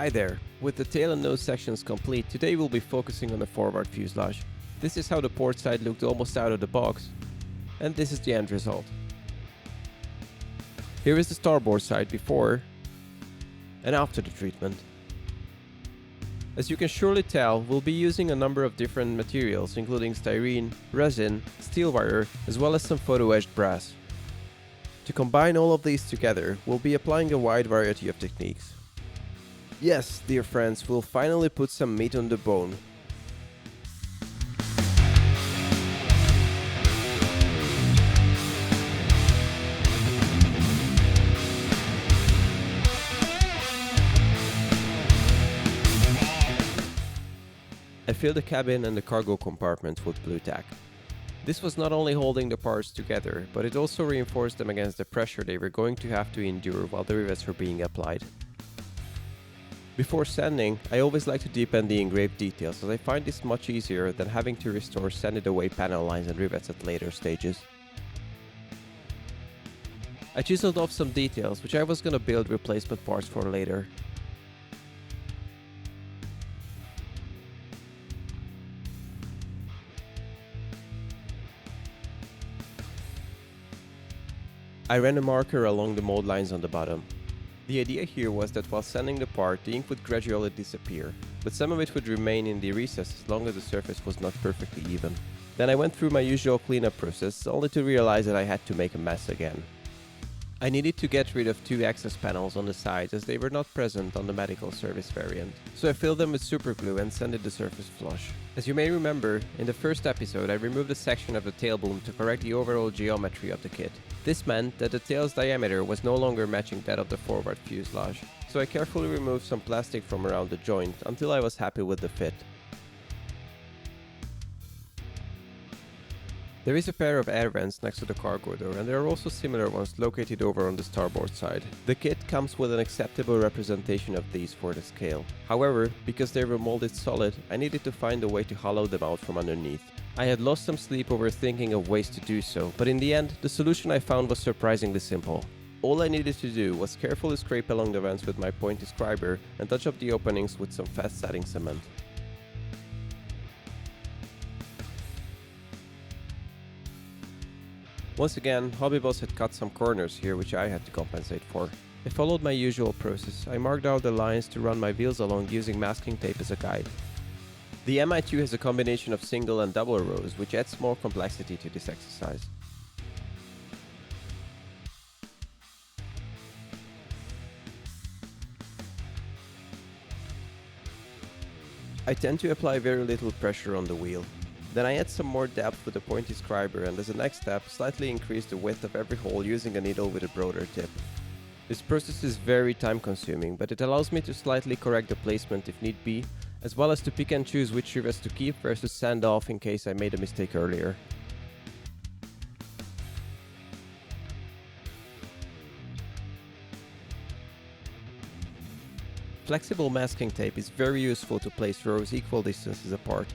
Hi there! With the tail and nose sections complete, today we'll be focusing on the forward fuselage. This is how the port side looked almost out of the box, and this is the end result. Here is the starboard side before and after the treatment. As you can surely tell, we'll be using a number of different materials including styrene, resin, steel wire, as well as some photo-etched brass. To combine all of these together, we'll be applying a wide variety of techniques. Yes, dear friends, we'll finally put some meat on the bone. I filled the cabin and the cargo compartments with blue tack. This was not only holding the parts together, but it also reinforced them against the pressure they were going to have to endure while the rivets were being applied. Before sanding, I always like to deepen the engraved details as I find this much easier than having to restore sanded away panel lines and rivets at later stages. I chiseled off some details which I was gonna build replacement parts for later. I ran a marker along the mold lines on the bottom. The idea here was that while sanding the part, the ink would gradually disappear, but some of it would remain in the recess as long as the surface was not perfectly even. Then I went through my usual cleanup process, only to realize that I had to make a mess again. I needed to get rid of two access panels on the sides as they were not present on the medical service variant, so I filled them with superglue and sanded the surface flush. As you may remember, in the first episode I removed a section of the tail boom to correct the overall geometry of the kit. This meant that the tail's diameter was no longer matching that of the forward fuselage, so I carefully removed some plastic from around the joint until I was happy with the fit. There is a pair of air vents next to the cargo door, and there are also similar ones located over on the starboard side. The kit comes with an acceptable representation of these for the scale. However, because they were molded solid, I needed to find a way to hollow them out from underneath. I had lost some sleep over thinking of ways to do so, but in the end, the solution I found was surprisingly simple. All I needed to do was carefully scrape along the vents with my point describer and touch up the openings with some fast setting cement. Once again, HobbyBoss had cut some corners here which I had to compensate for. I followed my usual process. I marked out the lines to run my wheels along using masking tape as a guide. The Mi-2 has a combination of single and double rows which adds more complexity to this exercise. I tend to apply very little pressure on the wheel. Then I add some more depth with the point describer and as a next step, slightly increase the width of every hole using a needle with a broader tip. This process is very time consuming, but it allows me to slightly correct the placement if need be, as well as to pick and choose which rivets to keep versus sand off in case I made a mistake earlier. Flexible masking tape is very useful to place rows equal distances apart.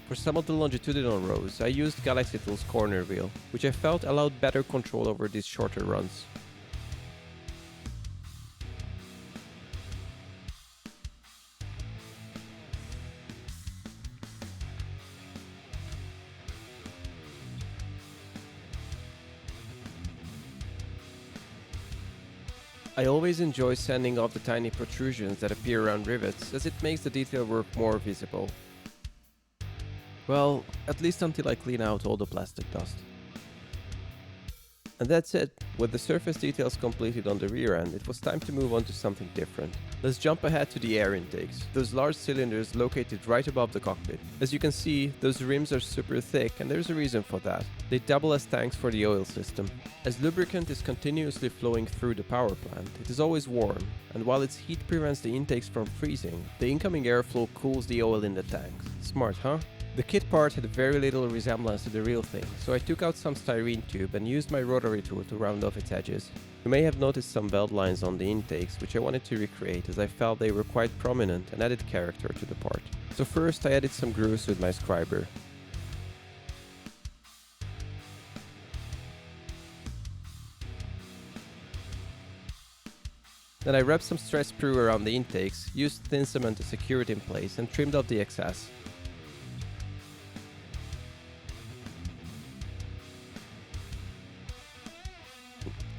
For some of the longitudinal rows, I used Galaxy Tools corner wheel, which I felt allowed better control over these shorter runs. I always enjoy sanding off the tiny protrusions that appear around rivets as it makes the detail work more visible. Well, at least until I clean out all the plastic dust. And that's it. With the surface details completed on the rear end, it was time to move on to something different. Let's jump ahead to the air intakes, those large cylinders located right above the cockpit. As you can see, those rims are super thick and there's a reason for that. They double as tanks for the oil system. As lubricant is continuously flowing through the power plant, it is always warm, and while its heat prevents the intakes from freezing, the incoming airflow cools the oil in the tanks. Smart, huh? The kit part had very little resemblance to the real thing, so I took out some styrene tube and used my rotary tool to round off its edges. You may have noticed some weld lines on the intakes, which I wanted to recreate as I felt they were quite prominent and added character to the part. So first I added some grooves with my scriber. Then I wrapped some stretch sprue around the intakes, used thin cement to secure it in place and trimmed off the excess.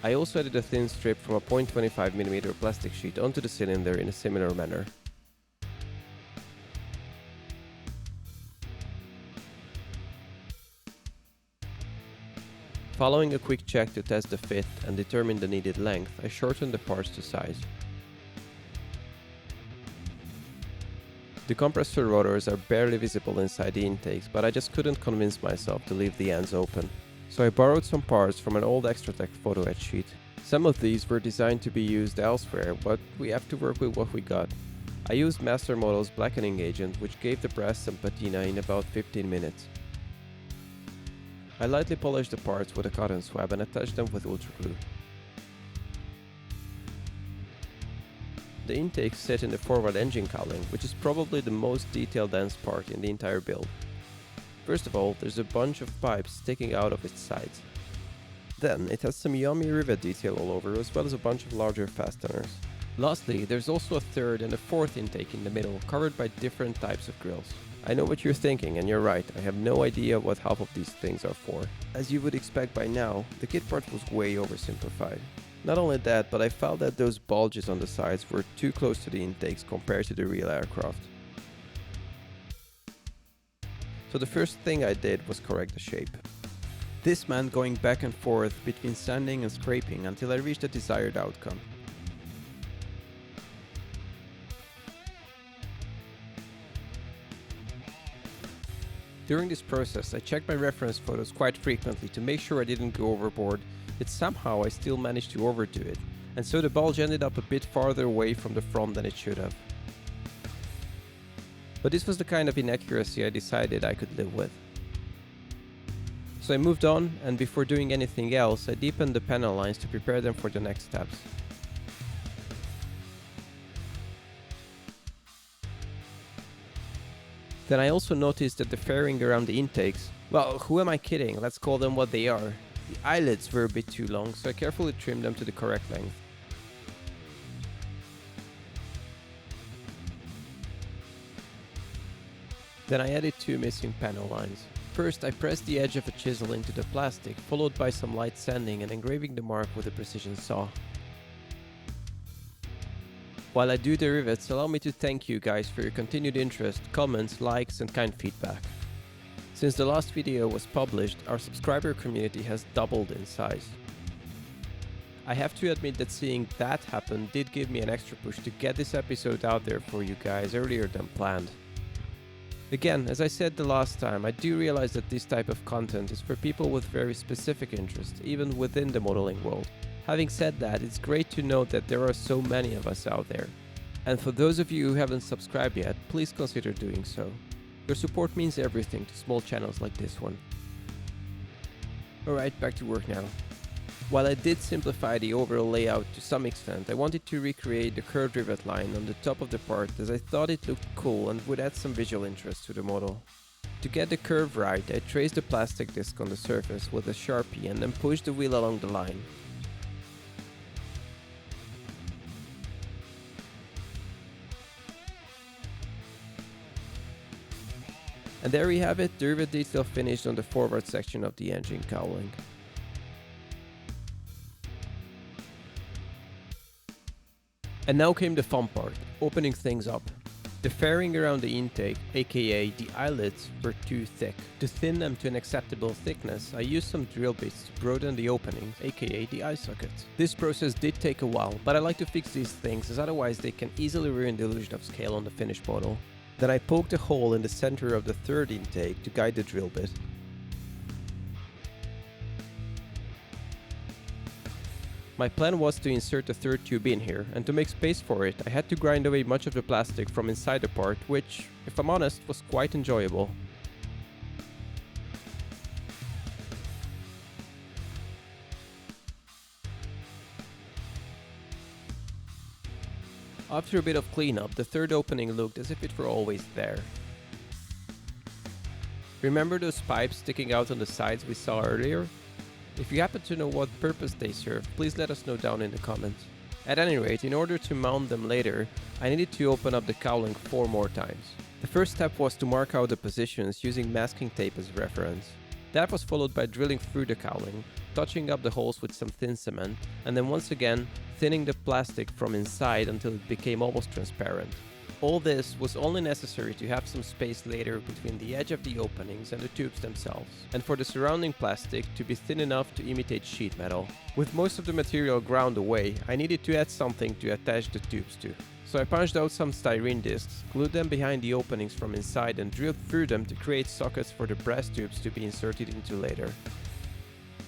I also added a thin strip from a 0.25mm plastic sheet onto the cylinder in a similar manner. Following a quick check to test the fit and determine the needed length, I shortened the parts to size. The compressor rotors are barely visible inside the intakes, but I just couldn't convince myself to leave the ends open. So I borrowed some parts from an old Extratech photo etch sheet. Some of these were designed to be used elsewhere, but we have to work with what we got. I used Master Model's blackening agent, which gave the brass some patina in about 15 minutes. I lightly polished the parts with a cotton swab and attached them with ultra glue. The intakes sit in the forward engine cowling, which is probably the most detail dense part in the entire build. First of all, there's a bunch of pipes sticking out of its sides. Then it has some yummy rivet detail all over, as well as a bunch of larger fasteners. Lastly, there's also a third and a fourth intake in the middle, covered by different types of grills. I know what you're thinking, and you're right, I have no idea what half of these things are for. As you would expect by now, the kit part was way oversimplified. Not only that, but I felt that those bulges on the sides were too close to the intakes compared to the real aircraft. So the first thing I did was correct the shape. This meant going back and forth between sanding and scraping until I reached the desired outcome. During this process, I checked my reference photos quite frequently to make sure I didn't go overboard, yet somehow I still managed to overdo it, and so the bulge ended up a bit farther away from the front than it should have. But this was the kind of inaccuracy I decided I could live with. So I moved on, and before doing anything else, I deepened the panel lines to prepare them for the next steps. Then I also noticed that the fairing around the intakes, well, who am I kidding, let's call them what they are. The eyelets were a bit too long, so I carefully trimmed them to the correct length. Then I added two missing panel lines. First, I pressed the edge of a chisel into the plastic, followed by some light sanding and engraving the mark with a precision saw. While I do the rivets, allow me to thank you guys for your continued interest, comments, likes and kind feedback. Since the last video was published, our subscriber community has doubled in size. I have to admit that seeing that happen did give me an extra push to get this episode out there for you guys earlier than planned. Again, as I said the last time, I do realize that this type of content is for people with very specific interests, even within the modeling world. Having said that, it's great to know that there are so many of us out there. And for those of you who haven't subscribed yet, please consider doing so. Your support means everything to small channels like this one. Alright, back to work now. While I did simplify the overall layout to some extent, I wanted to recreate the curved rivet line on the top of the part as I thought it looked cool and would add some visual interest to the model. To get the curve right, I traced the plastic disc on the surface with a Sharpie and then pushed the wheel along the line. And there we have it, the rivet detail finished on the forward section of the engine cowling. And now came the fun part, opening things up. The fairing around the intake, aka the eyelets, were too thick. To thin them to an acceptable thickness, I used some drill bits to broaden the openings, aka the eye sockets. This process did take a while, but I like to fix these things as otherwise they can easily ruin the illusion of scale on the finished model. Then I poked a hole in the center of the third intake to guide the drill bit. My plan was to insert the third tube in here, and to make space for it, I had to grind away much of the plastic from inside the part, which, if I'm honest, was quite enjoyable. After a bit of cleanup, the third opening looked as if it were always there. Remember those pipes sticking out on the sides we saw earlier? If you happen to know what purpose they serve, please let us know down in the comments. At any rate, in order to mount them later, I needed to open up the cowling 4 more times. The first step was to mark out the positions using masking tape as reference. That was followed by drilling through the cowling, touching up the holes with some thin cement, and then once again thinning the plastic from inside until it became almost transparent. All this was only necessary to have some space later between the edge of the openings and the tubes themselves, and for the surrounding plastic to be thin enough to imitate sheet metal. With most of the material ground away, I needed to add something to attach the tubes to. So I punched out some styrene discs, glued them behind the openings from inside and drilled through them to create sockets for the brass tubes to be inserted into later.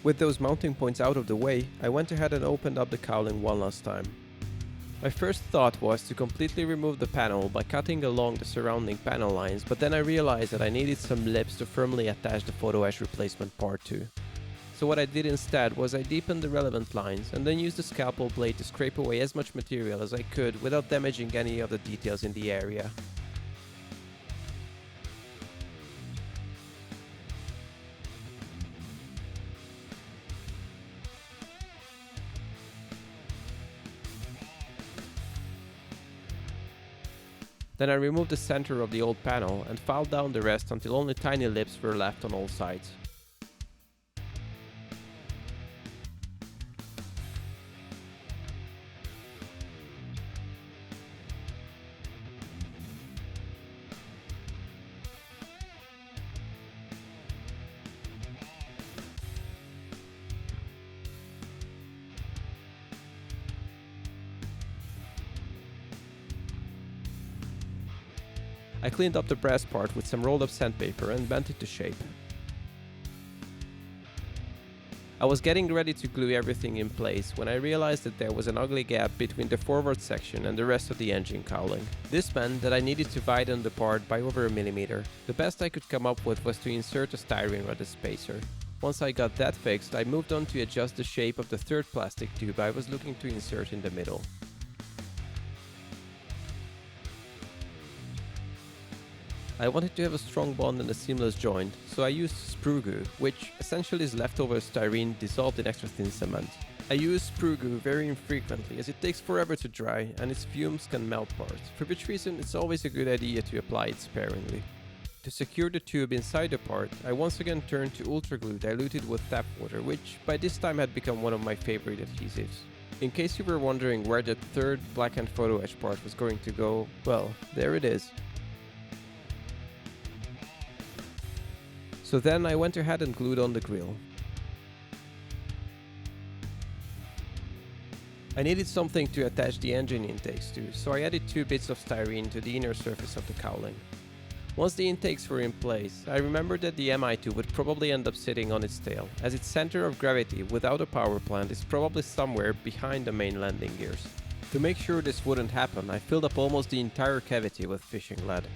With those mounting points out of the way, I went ahead and opened up the cowling one last time. My first thought was to completely remove the panel by cutting along the surrounding panel lines, but then I realized that I needed some lips to firmly attach the photo etch replacement part to. So what I did instead was I deepened the relevant lines and then used the scalpel blade to scrape away as much material as I could without damaging any of the details in the area. Then I removed the center of the old panel and filed down the rest until only tiny lips were left on all sides. I cleaned up the brass part with some rolled up sandpaper and bent it to shape. I was getting ready to glue everything in place when I realized that there was an ugly gap between the forward section and the rest of the engine cowling. This meant that I needed to widen the part by over a millimeter. The best I could come up with was to insert a styrene rod as spacer. Once I got that fixed, I moved on to adjust the shape of the third plastic tube I was looking to insert in the middle. I wanted to have a strong bond and a seamless joint, so I used sprue glue, which essentially is leftover styrene dissolved in extra thin cement. I use sprue glue very infrequently as it takes forever to dry and its fumes can melt parts, for which reason it's always a good idea to apply it sparingly. To secure the tube inside the part, I once again turned to ultra glue diluted with tap water, which by this time had become one of my favorite adhesives. In case you were wondering where that third blackhand photo etch part was going to go, well, there it is. So then I went ahead and glued on the grill. I needed something to attach the engine intakes to, so I added 2 bits of styrene to the inner surface of the cowling. Once the intakes were in place, I remembered that the Mi-2 would probably end up sitting on its tail, as its center of gravity without a power plant is probably somewhere behind the main landing gears. To make sure this wouldn't happen, I filled up almost the entire cavity with fishing lead.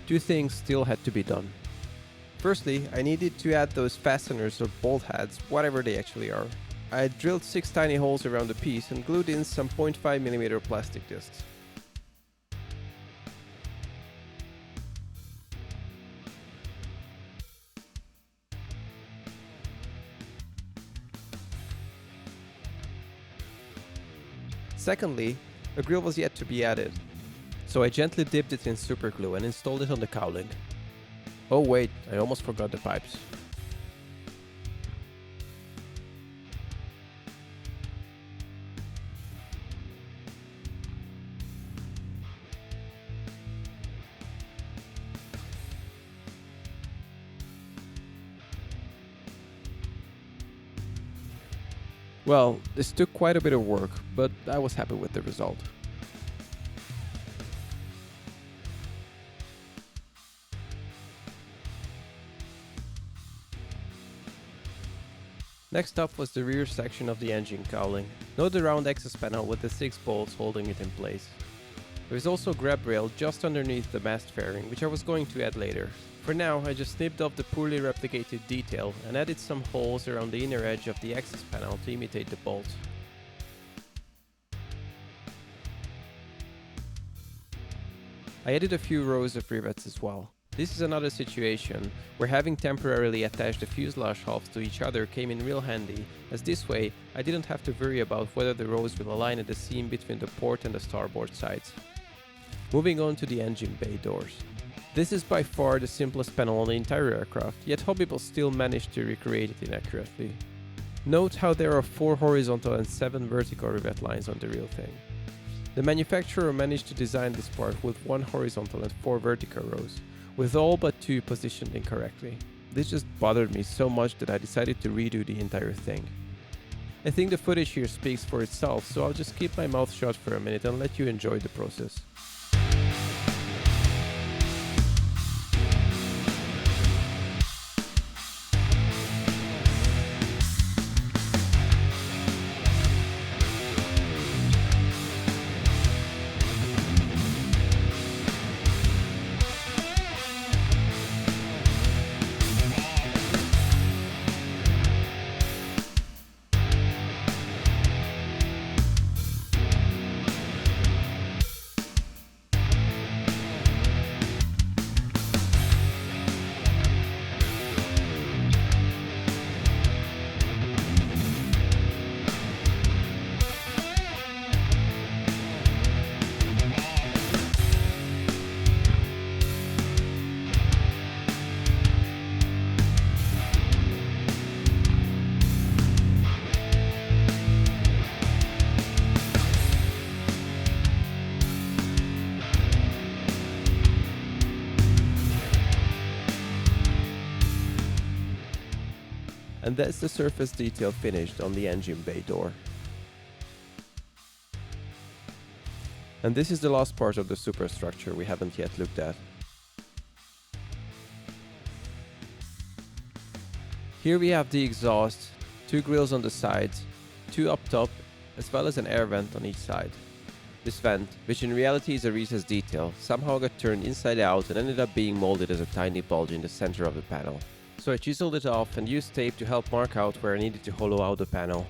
Two things still had to be done. Firstly, I needed to add those fasteners or bolt heads, whatever they actually are. I drilled 6 tiny holes around the piece and glued in some 0.5mm plastic discs. Secondly, a grill was yet to be added. So I gently dipped it in super glue and installed it on the cowling. Oh wait, I almost forgot the pipes. Well, this took quite a bit of work, but I was happy with the result. Next up was the rear section of the engine cowling. Note the round access panel with the 6 bolts holding it in place. There is also a grab rail just underneath the mast fairing, which I was going to add later. For now, I just snipped off the poorly replicated detail and added some holes around the inner edge of the access panel to imitate the bolt. I added a few rows of rivets as well. This is another situation where having temporarily attached the fuselage halves to each other came in real handy, as this way I didn't have to worry about whether the rows will align at the seam between the port and the starboard sides. Moving on to the engine bay doors. This is by far the simplest panel on the entire aircraft, yet HobbyBoss still managed to recreate it inaccurately. Note how there are 4 horizontal and 7 vertical rivet lines on the real thing. The manufacturer managed to design this part with 1 horizontal and 4 vertical rows, with all but 2 positioned incorrectly. This just bothered me so much that I decided to redo the entire thing. I think the footage here speaks for itself, so I'll just keep my mouth shut for a minute and let you enjoy the process. And that's the surface detail finished on the engine bay door. And this is the last part of the superstructure we haven't yet looked at. Here we have the exhaust, 2 grills on the sides, 2 up top, as well as an air vent on each side. This vent, which in reality is a recessed detail, somehow got turned inside out and ended up being molded as a tiny bulge in the center of the panel. So I chiseled it off and used tape to help mark out where I needed to hollow out the panel.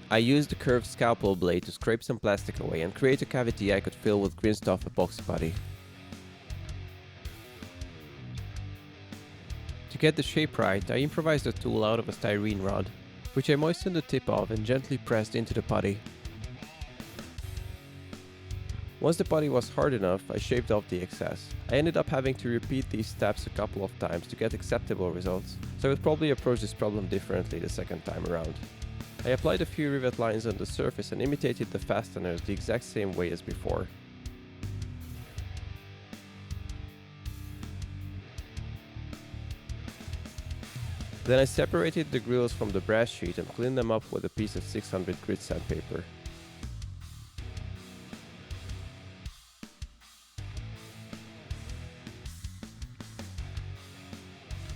I used the curved scalpel blade to scrape some plastic away and create a cavity I could fill with grinsed off epoxy putty. To get the shape right, I improvised a tool out of a styrene rod, which I moistened the tip of and gently pressed into the putty. Once the putty was hard enough, I shaved off the excess. I ended up having to repeat these steps a couple of times to get acceptable results, so I would probably approach this problem differently the second time around. I applied a few rivet lines on the surface and imitated the fasteners the exact same way as before. Then I separated the grills from the brass sheet and cleaned them up with a piece of 600 grit sandpaper.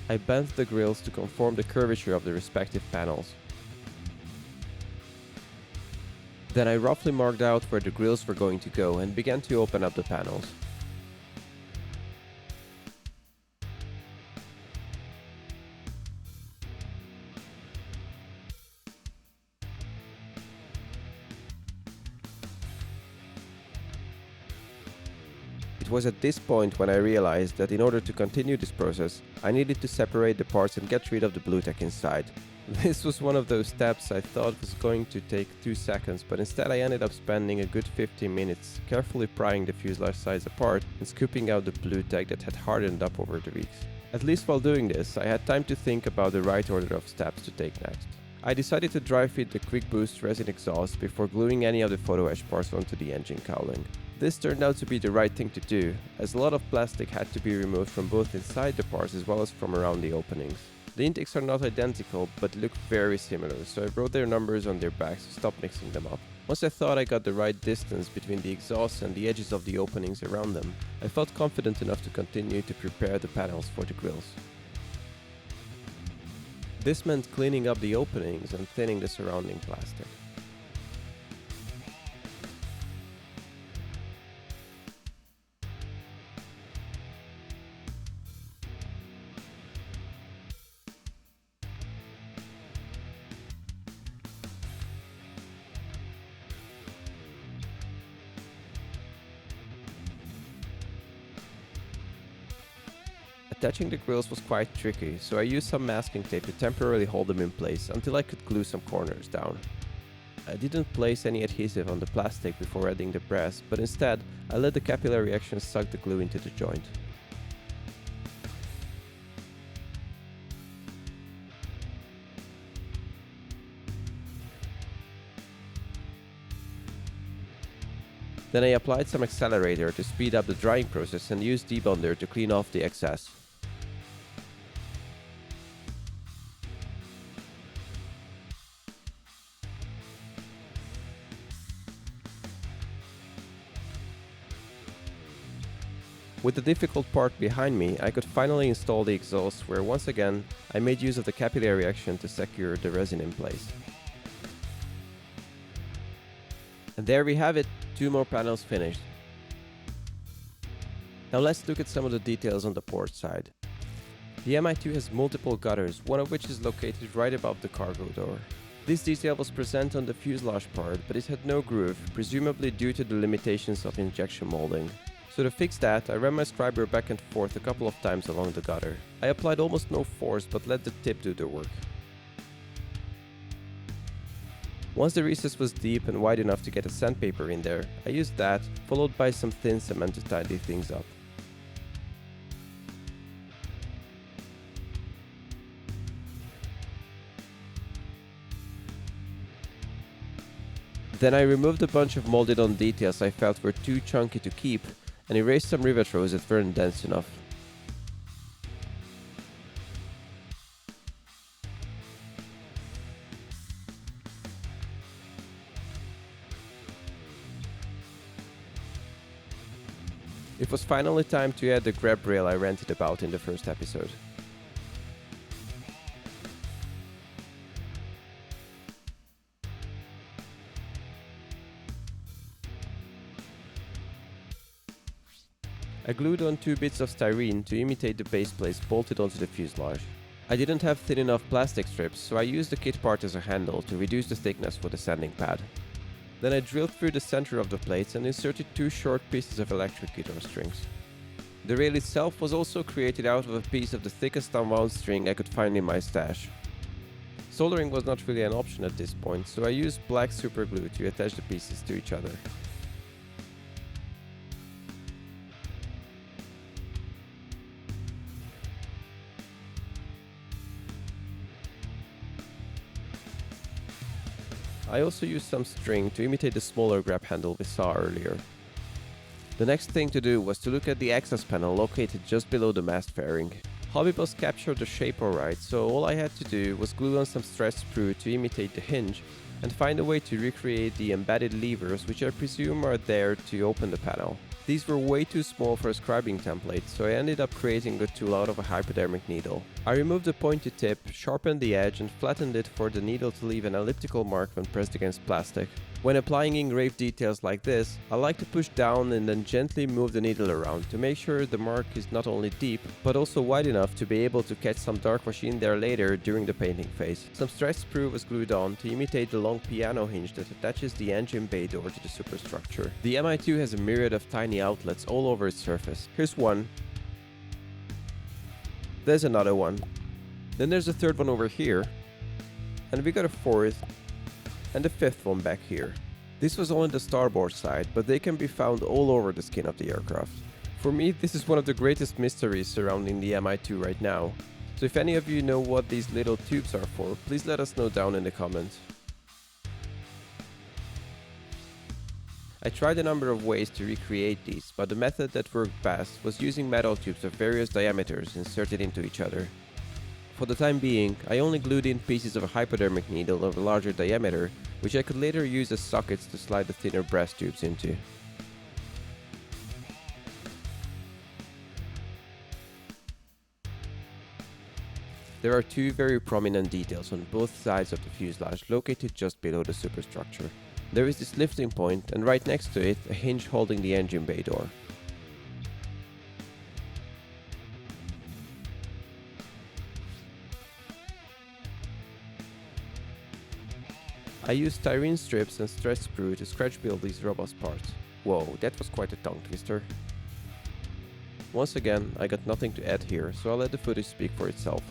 I bent the grills to conform the curvature of the respective panels. Then I roughly marked out where the grills were going to go and began to open up the panels. It was at this point when I realized that in order to continue this process, I needed to separate the parts and get rid of the blue tack inside. This was one of those steps I thought was going to take 2 seconds, but instead I ended up spending a good 15 minutes carefully prying the fuselage sides apart and scooping out the blue tack that had hardened up over the weeks. At least while doing this, I had time to think about the right order of steps to take next. I decided to dry fit the quick boost resin exhaust before gluing any of the photo etch parts onto the engine cowling. This turned out to be the right thing to do, as a lot of plastic had to be removed from both inside the parts as well as from around the openings. The intakes are not identical, but look very similar, so I wrote their numbers on their backs to stop mixing them up. Once I thought I got the right distance between the exhausts and the edges of the openings around them, I felt confident enough to continue to prepare the panels for the grills. This meant cleaning up the openings and thinning the surrounding plastic. Attaching the grills was quite tricky, so I used some masking tape to temporarily hold them in place until I could glue some corners down. I didn't place any adhesive on the plastic before adding the brass, but instead I let the capillary action suck the glue into the joint. Then I applied some accelerator to speed up the drying process and used debonder to clean off the excess. With the difficult part behind me, I could finally install the exhaust, where once again I made use of the capillary action to secure the resin in place. And there we have it, 2 more panels finished. Now let's look at some of the details on the port side. The Mi-2 has multiple gutters, one of which is located right above the cargo door. This detail was present on the fuselage part, but it had no groove, presumably due to the limitations of injection molding. So to fix that, I ran my scriber back and forth a couple of times along the gutter. I applied almost no force, but let the tip do the work. Once the recess was deep and wide enough to get a sandpaper in there, I used that, followed by some thin cement to tidy things up. Then I removed a bunch of molded on details I felt were too chunky to keep, and erased some rivet rows that weren't dense enough. It was finally time to add the grab rail I ranted about in the first episode. I glued on 2 bits of styrene to imitate the base plates bolted onto the fuselage. I didn't have thin enough plastic strips, so I used the kit part as a handle to reduce the thickness for the sanding pad. Then I drilled through the center of the plates and inserted 2 short pieces of electric guitar strings. The rail itself was also created out of a piece of the thickest unwound string I could find in my stash. Soldering was not really an option at this point, so I used black super glue to attach the pieces to each other. I also used some string to imitate the smaller grab handle we saw earlier. The next thing to do was to look at the access panel located just below the mast fairing. HobbyBoss captured the shape alright, so all I had to do was glue on some stretch sprue to imitate the hinge and find a way to recreate the embedded levers, which I presume are there to open the panel. These were way too small for a scribing template, so I ended up creating the tool out of a hypodermic needle. I removed the pointed tip, sharpened the edge and flattened it for the needle to leave an elliptical mark when pressed against plastic. When applying engraved details like this, I like to push down and then gently move the needle around to make sure the mark is not only deep, but also wide enough to be able to catch some dark wash in there later during the painting phase. Some stretch sprue was glued on to imitate the long piano hinge that attaches the engine bay door to the superstructure. The Mi-2 has a myriad of tiny outlets all over its surface. Here's one. There's another one. Then there's a third one over here. And we got a fourth. And the fifth one back here. This was all on the starboard side, but they can be found all over the skin of the aircraft. For me, this is one of the greatest mysteries surrounding the Mi-2 right now. So if any of you know what these little tubes are for, please let us know down in the comments. I tried a number of ways to recreate these, but the method that worked best was using metal tubes of various diameters inserted into each other. For the time being, I only glued in pieces of a hypodermic needle of a larger diameter, which I could later use as sockets to slide the thinner brass tubes into. There are 2 very prominent details on both sides of the fuselage located just below the superstructure. There is this lifting point, and right next to it, a hinge holding the engine bay door. I used styrene strips and stretch sprue to scratch build these robust parts. Whoa, that was quite a tongue twister. Once again, I got nothing to add here, so I'll let the footage speak for itself.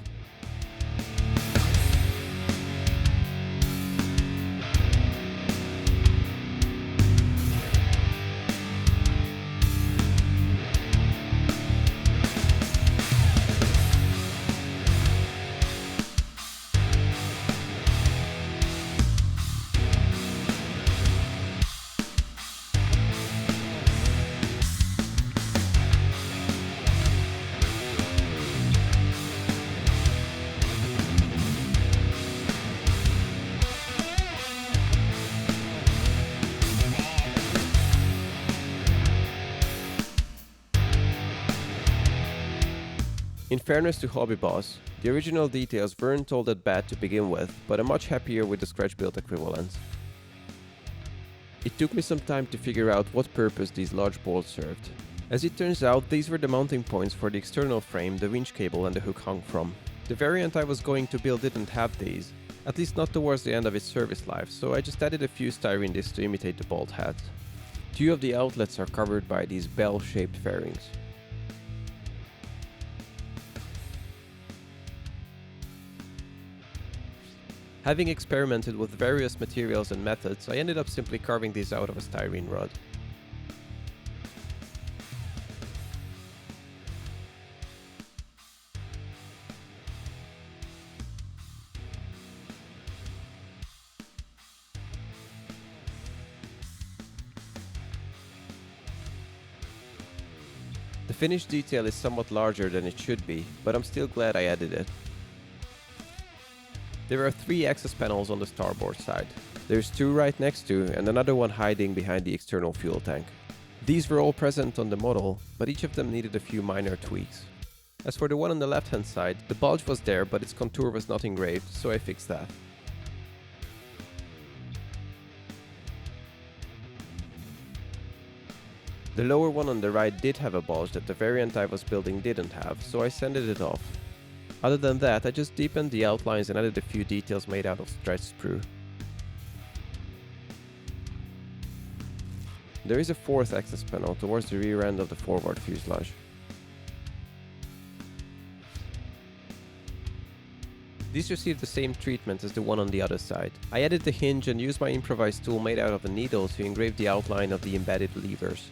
In fairness to HobbyBoss, the original details weren't all that bad to begin with, but I'm much happier with the scratch build equivalent. It took me some time to figure out what purpose these large bolts served. As it turns out, these were the mounting points for the external frame the winch cable and the hook hung from. The variant I was going to build didn't have these, at least not towards the end of its service life, so I just added a few styrene discs to imitate the bolt head. Two of the outlets are covered by these bell-shaped fairings. Having experimented with various materials and methods, I ended up simply carving these out of a styrene rod. The finished detail is somewhat larger than it should be, but I'm still glad I added it. There are 3 access panels on the starboard side. There's 2 right next to and another one hiding behind the external fuel tank. These were all present on the model, but each of them needed a few minor tweaks. As for the one on the left hand side, the bulge was there but its contour was not engraved, so I fixed that. The lower one on the right did have a bulge that the variant I was building didn't have, so I sanded it off. Other than that, I just deepened the outlines and added a few details made out of stretched sprue. There is a 4th access panel towards the rear end of the forward fuselage. These received the same treatment as the one on the other side. I added the hinge and used my improvised tool made out of a needle to engrave the outline of the embedded levers.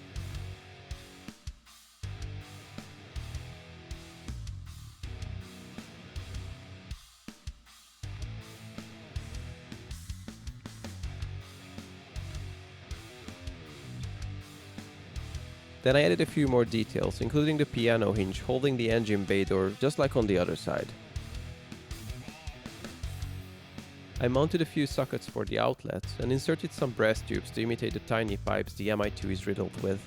Then I added a few more details, including the piano hinge holding the engine bay door just like on the other side. I mounted a few sockets for the outlets and inserted some brass tubes to imitate the tiny pipes the Mi-2 is riddled with.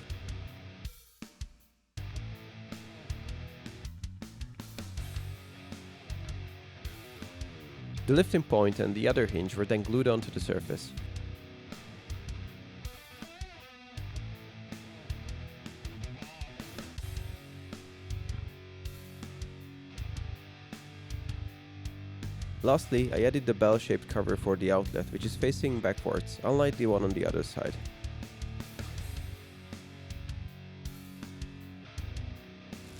The lifting point and the other hinge were then glued onto the surface. Lastly, I added the bell-shaped cover for the outlet, which is facing backwards, unlike the one on the other side.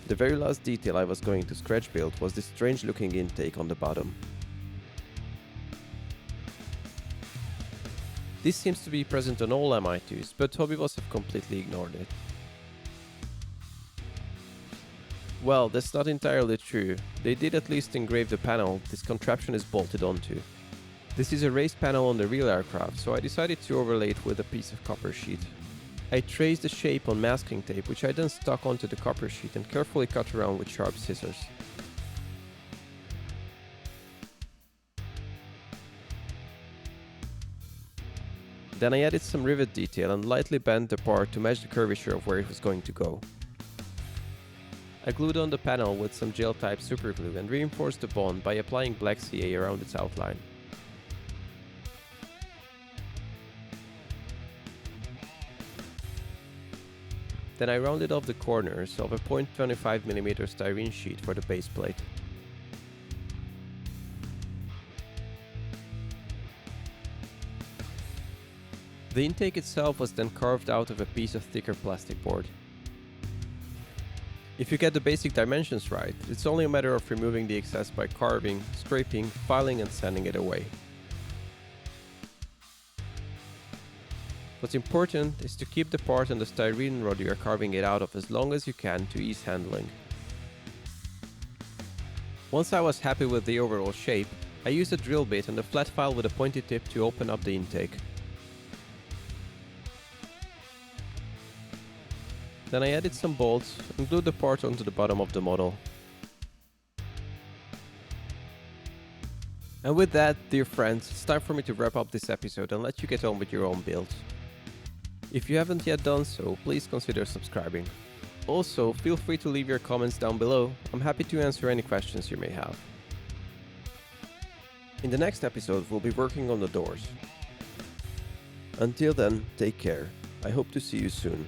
The very last detail I was going to scratch build was this strange looking intake on the bottom. This seems to be present on all Mi-2s, but HobbyBoss have completely ignored it. Well, that's not entirely true. They did at least engrave the panel this contraption is bolted onto. This is a raised panel on the real aircraft, so I decided to overlay it with a piece of copper sheet. I traced the shape on masking tape, which I then stuck onto the copper sheet and carefully cut around with sharp scissors. Then I added some rivet detail and lightly bent the part to match the curvature of where it was going to go. I glued on the panel with some gel-type superglue and reinforced the bond by applying black CA around its outline. Then I rounded off the corners of a 0.25mm styrene sheet for the base plate. The intake itself was then carved out of a piece of thicker plastic board. If you get the basic dimensions right, it's only a matter of removing the excess by carving, scraping, filing and sanding it away. What's important is to keep the part on the styrene rod you are carving it out of as long as you can to ease handling. Once I was happy with the overall shape, I used a drill bit and a flat file with a pointy tip to open up the intake. Then I added some bolts and glued the part onto the bottom of the model. And with that, dear friends, it's time for me to wrap up this episode and let you get on with your own builds. If you haven't yet done so, please consider subscribing. Also, feel free to leave your comments down below. I'm happy to answer any questions you may have. In the next episode, we'll be working on the doors. Until then, take care. I hope to see you soon.